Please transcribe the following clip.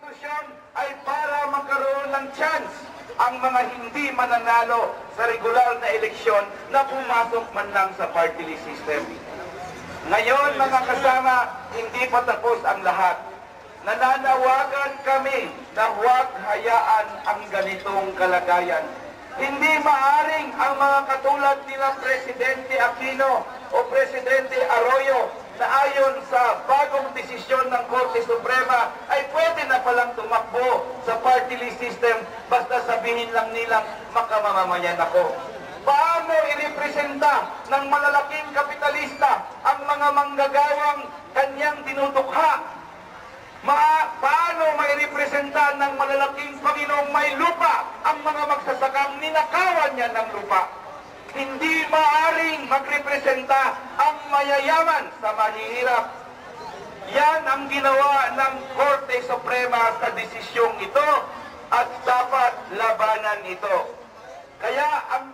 konstitusyon ay para magkaroon ng chance ang mga hindi mananalo sa regular na eleksyon na pumasok man lang sa party list system. Ngayon mga kasama, hindi pa tapos ang lahat. Nananawagan kami na huwag hayaan ang ganitong kalagayan. Hindi maaring ang mga katulad nila Presidente Aquino o Presidente Arroyo na ayon sa bagong desisyon ng Korte Suprema ay pwede na palang tumakbo sa party list system basta sabihin lang nilang makamamamayan ako. Paano irepresenta ng malalaking kapitalista ang mga manggagawang kanyang tinutugha? Paano mairepresenta ng malalaking Panginoong may lupa ang mga magsasakang ninakawan niya ng lupa? Hindi maaring magrepresenta ang mayayaman sa mahihirap. Yan ang ginawa ng Korte Suprema sa desisyong ito at dapat labanan ito. Kaya ang